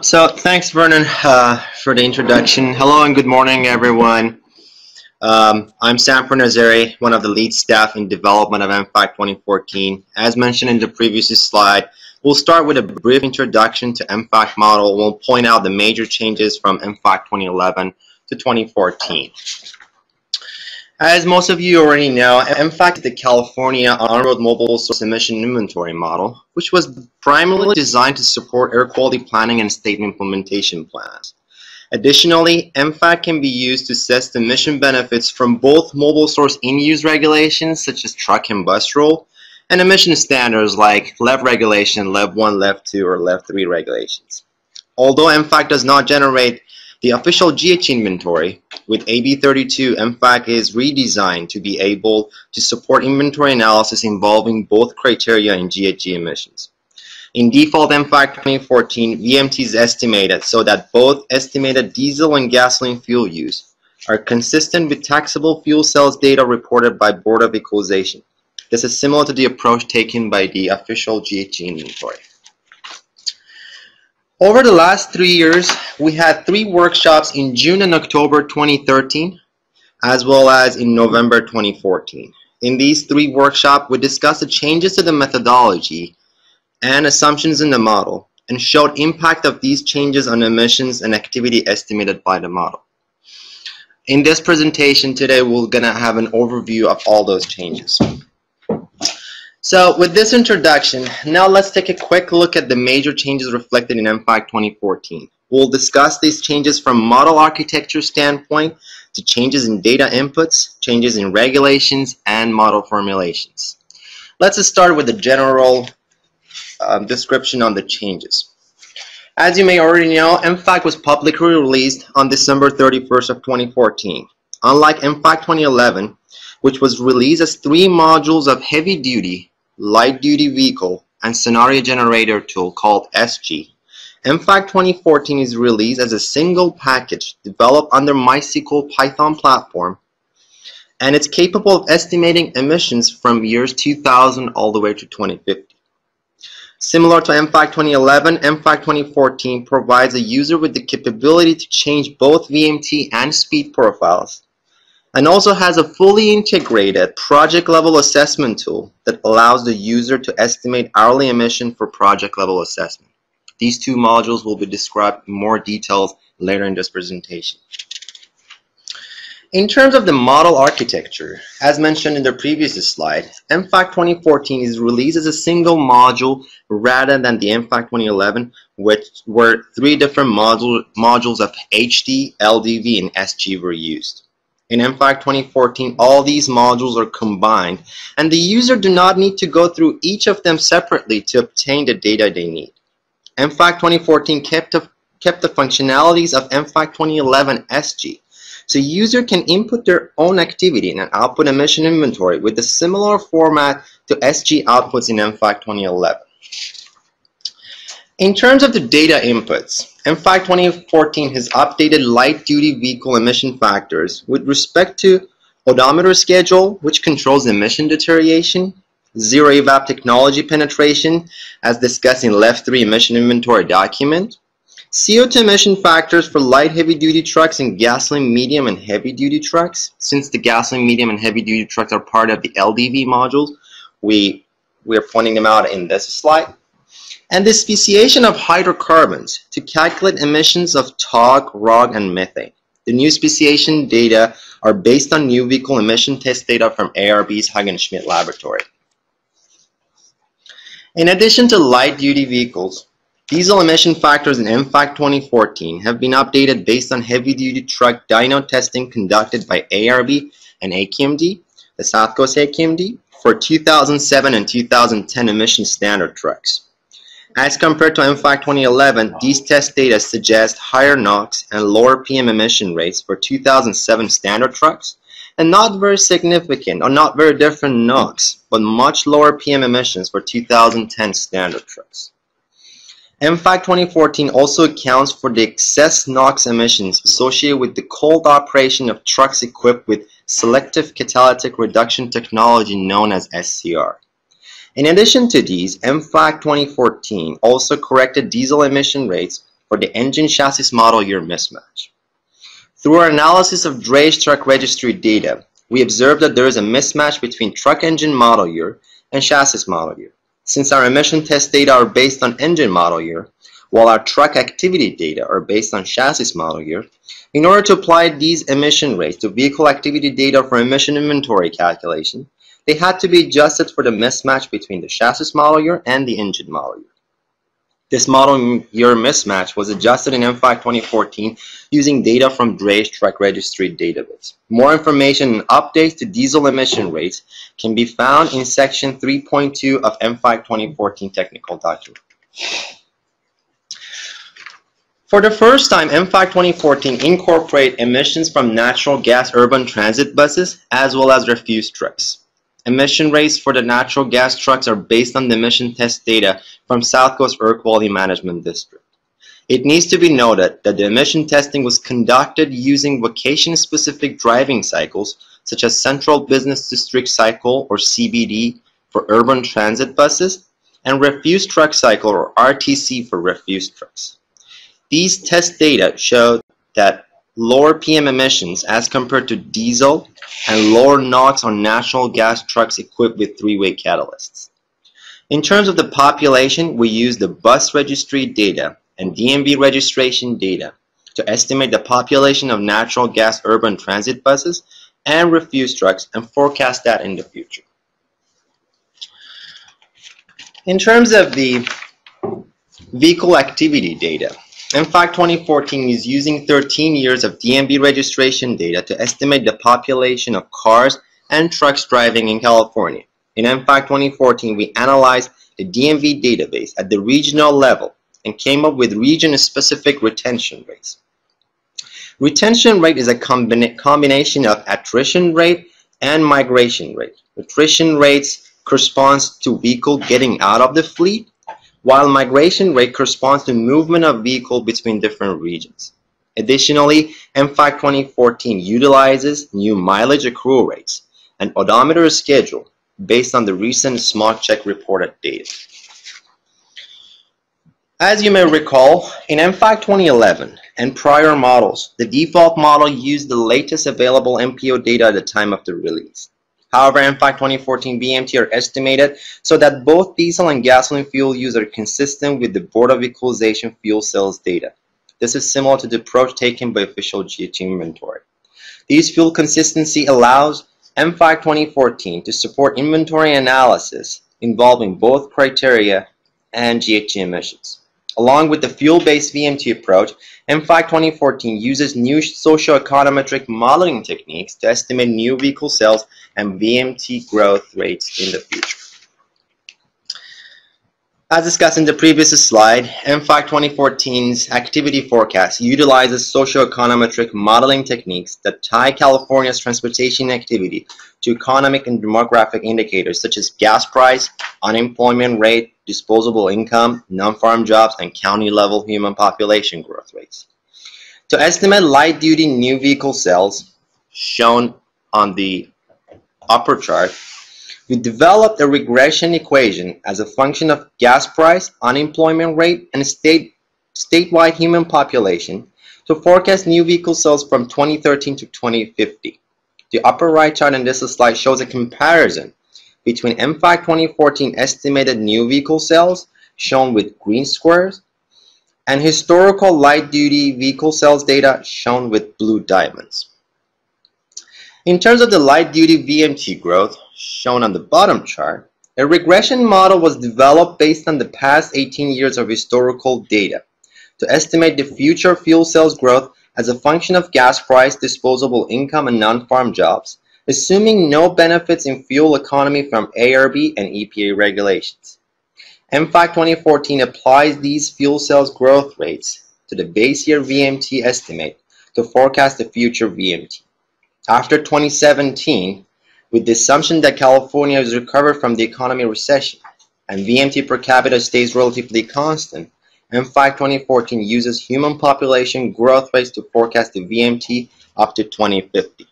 So thanks, Vernon, for the introduction. Hello and good morning, everyone. I'm Sam Nazari, one of the lead staff in development of EMFAC 2014. As mentioned in the previous slide, we'll start with a brief introduction to EMFAC model. We'll point out the major changes from EMFAC 2011 to 2014. As most of you already know, EMFAC is the California On-Road Mobile Source Emission Inventory model, which was primarily designed to support air quality planning and state implementation plans. Additionally, EMFAC can be used to assess the emission benefits from both mobile source in-use regulations, such as truck and bus roll, and emission standards like LEV regulation, LEV 1, LEV 2, or LEV 3 regulations. Although EMFAC does not generate the official GHG inventory, with AB 32, EMFAC is redesigned to be able to support inventory analysis involving both criteria and GHG emissions. In default EMFAC 2014, VMT is estimated so that both estimated diesel and gasoline fuel use are consistent with taxable fuel cells data reported by Board of Equalization. This is similar to the approach taken by the official GHG inventory. Over the last 3 years, we had 3 workshops in June and October 2013, as well as in November 2014. In these 3 workshops, we discussed the changes to the methodology and assumptions in the model, and showed impact of these changes on emissions and activity estimated by the model. In this presentation today, we're going to have an overview of all those changes. So with this introduction, now let's take a quick look at the major changes reflected in EMFAC 2014. We'll discuss these changes from model architecture standpoint to changes in data inputs, changes in regulations, and model formulations. Let's start with the general description on the changes. As you may already know, EMFAC was publicly released on December 31st of 2014. Unlike EMFAC 2011, which was released as 3 modules of heavy-duty, light-duty vehicle, and scenario generator tool called SG, EMFAC 2014 is released as a single package developed under MySQL Python platform, and it's capable of estimating emissions from years 2000 all the way to 2050. Similar to EMFAC 2011, EMFAC 2014 provides a user with the capability to change both VMT and speed profiles, and also has a fully integrated project-level assessment tool that allows the user to estimate hourly emission for project-level assessment. These 2 modules will be described in more details later in this presentation. In terms of the model architecture, as mentioned in the previous slide, EMFAC 2014 is released as a single module rather than the EMFAC 2011, which were 3 different modules of HD, LDV, and SG were used. In EMFAC 2014, all these modules are combined, and the user do not need to go through each of them separately to obtain the data they need. EMFAC 2014 kept the functionalities of EMFAC 2011 SG, so user can input their own activity in an output emission inventory with a similar format to SG outputs in EMFAC 2011. In terms of the data inputs, EMFAC 2014 has updated light-duty vehicle emission factors with respect to odometer schedule, which controls emission deterioration, zero evap technology penetration, as discussed in LEV 3 emission inventory document, CO2 emission factors for light heavy-duty trucks and gasoline medium and heavy-duty trucks. Since the gasoline medium and heavy-duty trucks are part of the LDV modules, we are pointing them out in this slide. And the speciation of hydrocarbons to calculate emissions of TOG, ROG, and methane. The new speciation data are based on new vehicle emission test data from ARB's Hagen-Schmidt laboratory. In addition to light-duty vehicles, diesel emission factors in EMFAC 2014 have been updated based on heavy-duty truck dyno testing conducted by ARB and AQMD, the South Coast AQMD, for 2007 and 2010 emission standard trucks. As compared to EMFAC 2011, these test data suggest higher NOx and lower PM emission rates for 2007 standard trucks, and not very significant or not very different NOx, but much lower PM emissions for 2010 standard trucks. EMFAC 2014 also accounts for the excess NOx emissions associated with the cold operation of trucks equipped with selective catalytic reduction technology known as SCR. In addition to these, EMFAC 2014 also corrected diesel emission rates for the engine chassis model year mismatch. Through our analysis of drayage truck registry data, we observed that there is a mismatch between truck engine model year and chassis model year. Since our emission test data are based on engine model year, while our truck activity data are based on chassis model year, in order to apply these emission rates to vehicle activity data for emission inventory calculation, they had to be adjusted for the mismatch between the chassis model year and the engine model year. This model year mismatch was adjusted in EMFAC 2014 using data from drayage truck registry database. More information and updates to diesel emission rates can be found in section 3.2 of EMFAC 2014 technical document. For the first time, EMFAC 2014 incorporated emissions from natural gas urban transit buses as well as refuse trucks. Emission rates for the natural gas trucks are based on the emission test data from South Coast Air Quality Management District. It needs to be noted that the emission testing was conducted using vocation-specific driving cycles such as Central Business District Cycle or CBD for urban transit buses and Refuse Truck Cycle or RTC for refuse trucks. These test data showed that lower PM emissions as compared to diesel and lower NOx on natural gas trucks equipped with three-way catalysts. In terms of the population, we used the bus registry data and DMV registration data to estimate the population of natural gas urban transit buses and refuse trucks and forecast that in the future. In terms of the vehicle activity data, EMFAC 2014 is using 13 years of DMV registration data to estimate the population of cars and trucks driving in California. In EMFAC 2014, we analyzed the DMV database at the regional level and came up with region-specific retention rates. Retention rate is a combination of attrition rate and migration rate. Attrition rates corresponds to vehicle getting out of the fleet, while migration rate corresponds to movement of vehicle between different regions. Additionally, EMFAC 2014 utilizes new mileage accrual rates and odometer schedule based on the recent smog check reported data. As you may recall, in EMFAC 2011 and prior models, the default model used the latest available MPO data at the time of the release. However, EMFAC 2014 VMT are estimated so that both diesel and gasoline fuel use are consistent with the Board of Equalization fuel cells data. This is similar to the approach taken by official GHG inventory. These fuel consistency allows EMFAC 2014 to support inventory analysis involving both criteria and GHG emissions. Along with the fuel-based VMT approach, EMFAC 2014 uses new socio-econometric modeling techniques to estimate new vehicle sales and VMT growth rates in the future. As discussed in the previous slide, EMFAC 2014's activity forecast utilizes socio-econometric modeling techniques that tie California's transportation activity to economic and demographic indicators such as gas price, unemployment rate, disposable income, non-farm jobs, and county-level human population growth rates. To estimate light-duty new vehicle sales, shown on the upper chart, we developed a regression equation as a function of gas price, unemployment rate, and statewide human population to forecast new vehicle sales from 2013 to 2050. The upper right chart in this slide shows a comparison between EMFAC 2014 estimated new vehicle sales, shown with green squares, and historical light-duty vehicle sales data, shown with blue diamonds. In terms of the light-duty VMT growth, shown on the bottom chart, a regression model was developed based on the past 18 years of historical data to estimate the future fuel sales growth as a function of gas price, disposable income, and non-farm jobs, assuming no benefits in fuel economy from ARB and EPA regulations. EMFAC 2014 applies these fuel sales growth rates to the base year VMT estimate to forecast the future VMT. After 2017, with the assumption that California is recovered from the economic recession and VMT per capita stays relatively constant, EMFAC 2014 uses human population growth rates to forecast the VMT up to 2050.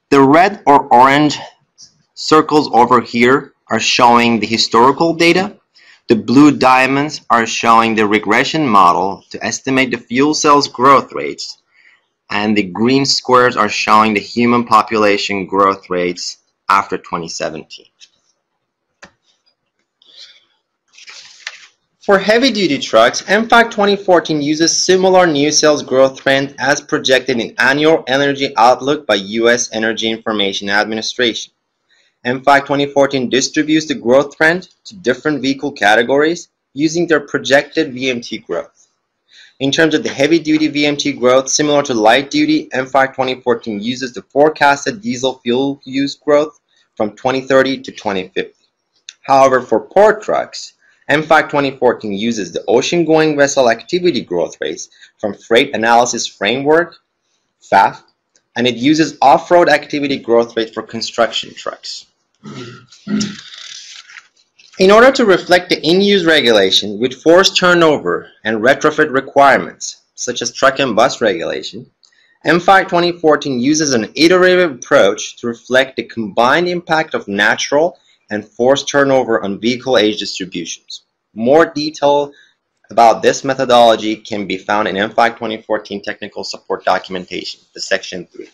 The red or orange circles over here are showing the historical data. The blue diamonds are showing the regression model to estimate the fuel cells growth rates, and the green squares are showing the human population growth rates after 2017. For heavy-duty trucks, EMFAC 2014 uses similar new sales growth trend as projected in Annual Energy Outlook by U.S. Energy Information Administration. EMFAC 2014 distributes the growth trend to different vehicle categories using their projected VMT growth. In terms of the heavy-duty VMT growth, similar to light-duty, EMFAC 2014 uses the forecasted diesel fuel use growth from 2030 to 2050. However, for port trucks, EMFAC 2014 uses the ocean-going vessel activity growth rates from Freight Analysis Framework, FAF, and it uses off-road activity growth rate for construction trucks. In order to reflect the in-use regulation with forced turnover and retrofit requirements, such as truck and bus regulation, EMFAC 2014 uses an iterative approach to reflect the combined impact of natural and forced turnover on vehicle age distributions. More detail about this methodology can be found in EMFAC 2014 Technical Support Documentation, the Section 3.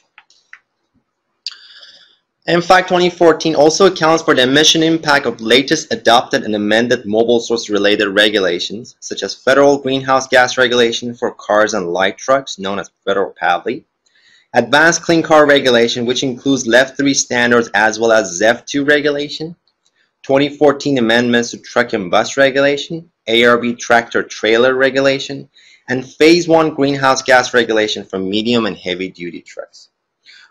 EMFAC 2014 also accounts for the emission impact of latest adopted and amended mobile source related regulations, such as Federal Greenhouse Gas Regulation for cars and light trucks, known as Federal PAVLI, Advanced Clean Car Regulation, which includes LEV 3 standards as well as ZEV 2 regulation, 2014 amendments to Truck and Bus Regulation, ARB Tractor Trailer Regulation, and Phase 1 Greenhouse Gas Regulation for medium and heavy duty trucks.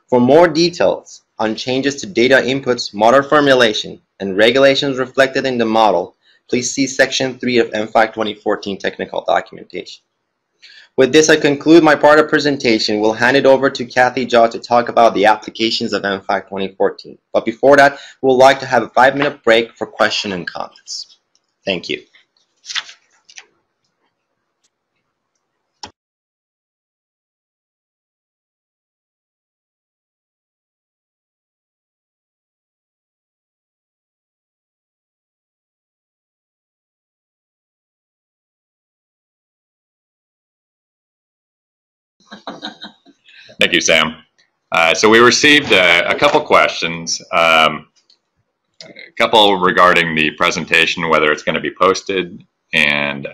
For more details on changes to data inputs, model formulation, and regulations reflected in the model, please see Section 3 of EMFAC 2014 Technical Documentation. With this, I conclude my part of presentation. We'll hand it over to Kathy Jaw to talk about the applications of EMFAC 2014. But before that, we'd like to have a 5-minute break for questions and comments. Thank you. Thank you, Sam. So we received a couple questions, a couple regarding the presentation, whether it's going to be posted, and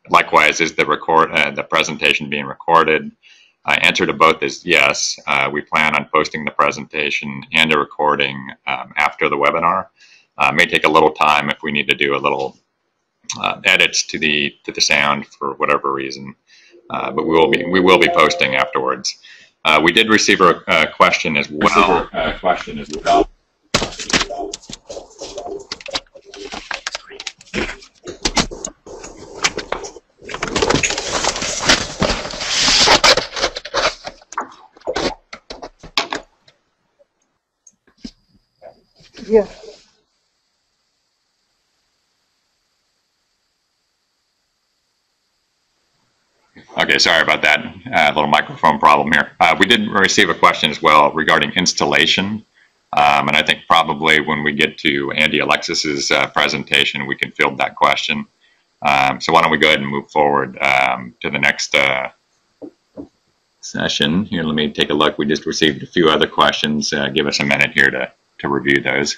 likewise, is the presentation being recorded? Answer to both is yes. We plan on posting the presentation and a recording after the webinar. May take a little time if we need to do a little edits to the sound for whatever reason, but we will be posting afterwards. We did receive a question as well. Yeah. Okay, sorry about that. A little microphone problem here. We did receive a question as well regarding installation. And I think probably when we get to Andy Alexis's presentation, we can field that question. So why don't we go ahead and move forward to the next session. Here, let me take a look. We just received a few other questions. Give us a minute here to review those.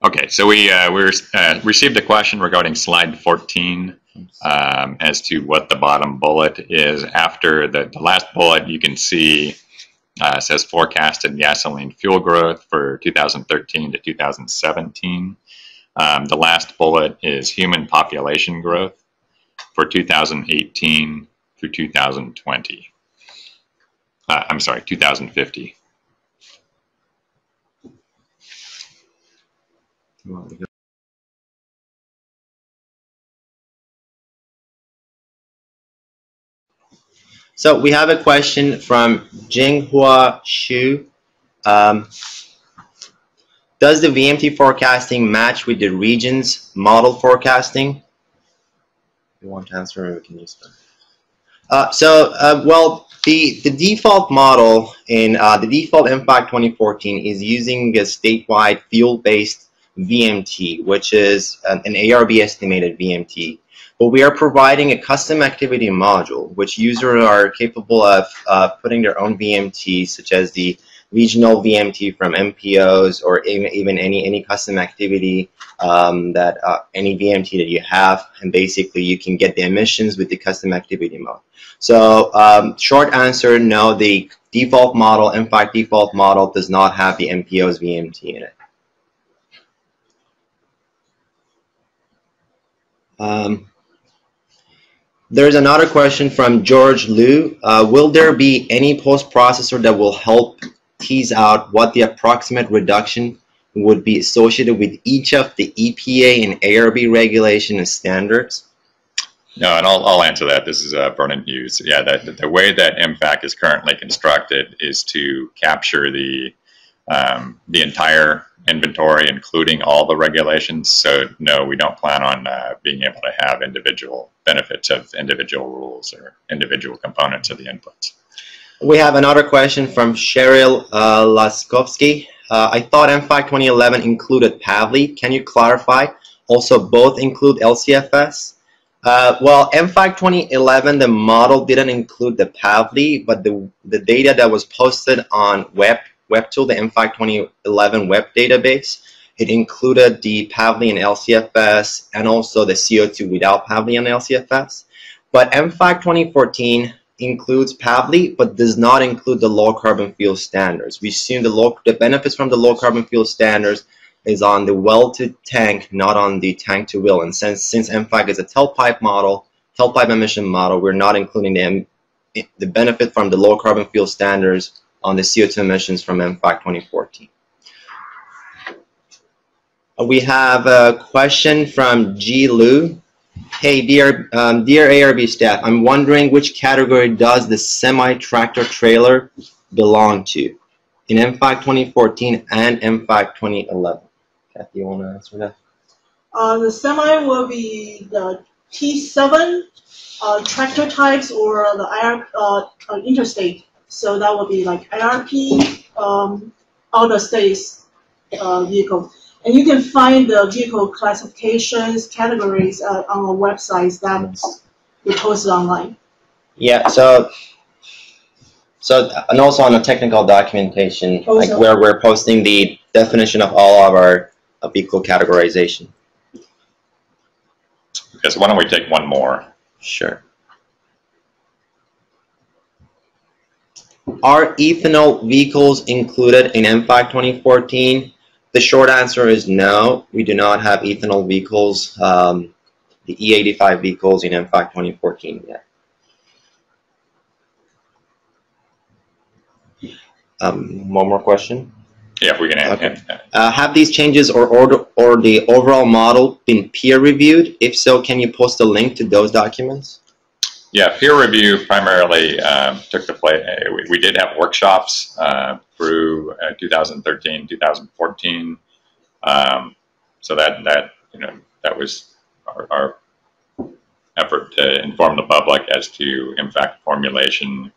Okay, so we received a question regarding slide 14 as to what the bottom bullet is. After the last bullet, you can see says forecasted gasoline fuel growth for 2013 to 2017. The last bullet is human population growth for 2018 through 2020. I'm sorry, 2050. So we have a question from Jinghua Xu. Does the VMT forecasting match with the region's model forecasting? If you want to answer, we can use that. Well, the default model in the default EMFAC2014 is using a statewide fuel-based VMT, which is an ARB estimated VMT. But we are providing a custom activity module, which users are capable of putting their own VMT, such as the regional VMT from MPOs, or even any custom activity any VMT that you have, and basically you can get the emissions with the custom activity mode. So short answer, no, the default model, EMFAC default model, does not have the MPO's VMT in it. There's another question from George Liu. Will there be any post-processor that will help tease out what the approximate reduction would be associated with each of the EPA and ARB regulation and standards? No, and I'll answer that. This is Vernon Hughes. Yeah, the way that EMFAC is currently constructed is to capture the entire inventory, including all the regulations. So no, we don't plan on being able to have individual benefits of individual rules or individual components of the inputs. We have another question from Cheryl Laskovsky. I thought EMFAC 2011 included PAVLI. Can you clarify? Also, both include LCFS? Well, EMFAC 2011, the model didn't include the PAVLI, but the data that was posted on WebTool, the EMFAC 2011 web database, it included the PAVLI and LCFS, and also the CO2 without PAVLI and LCFS. But EMFAC 2014 includes PAVLI, but does not include the low carbon fuel standards. We assume the benefits from the low carbon fuel standards is on the well to tank, not on the tank to well. And since EMFAC is a tailpipe emission model, we're not including the benefit from the low carbon fuel standards on the CO2 emissions from EMFAC 2014. We have a question from G. Lu. Hey, dear ARB staff, I'm wondering which category does the semi-tractor trailer belong to in EMFAC 2014 and EMFAC 2011? Kathy, you want to answer that? The semi will be the T7 tractor types or the interstate. So that would be like IRP, outer states vehicle. And you can find the vehicle classifications, categories on our websites that we posted online. Yeah, and also on the technical documentation, Also, like where we're posting the definition of all of our vehicle categorization. Okay, so why don't we take one more? Sure. Are ethanol vehicles included in EMFAC 2014? The short answer is no. We do not have ethanol vehicles, the E85 vehicles in EMFAC 2014 yet. One more question. Yeah, if we can add. Okay. Have these changes or the overall model been peer reviewed? If so, can you post a link to those documents? Yeah, peer review primarily took the place. We did have workshops through 2013, 2014. So that was our effort to inform the public as to EMFAC formulation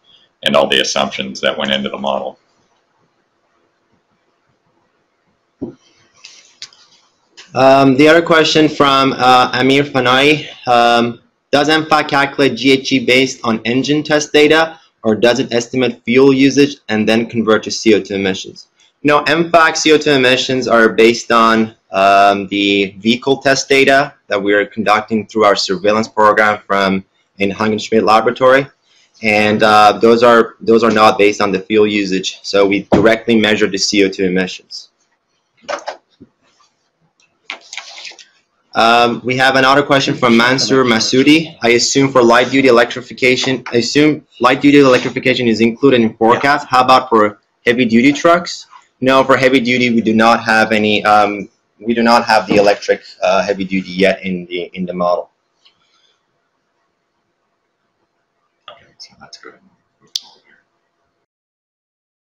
and all the assumptions that went into the model. The other question from Amir Fanai. Does EMFAC calculate GHG based on engine test data, or does it estimate fuel usage and then convert to CO2 emissions? No, EMFAC CO2 emissions are based on the vehicle test data that we are conducting through our surveillance program from in Hungenschmidt laboratory, and those are not based on the fuel usage. So we directly measure the CO2 emissions. We have another question from Mansour Masoudi. I assume light duty electrification is included in forecast. How about for heavy duty trucks? No, for heavy duty we do not have any. We do not have the electric heavy duty yet in the model. Okay, so that's good.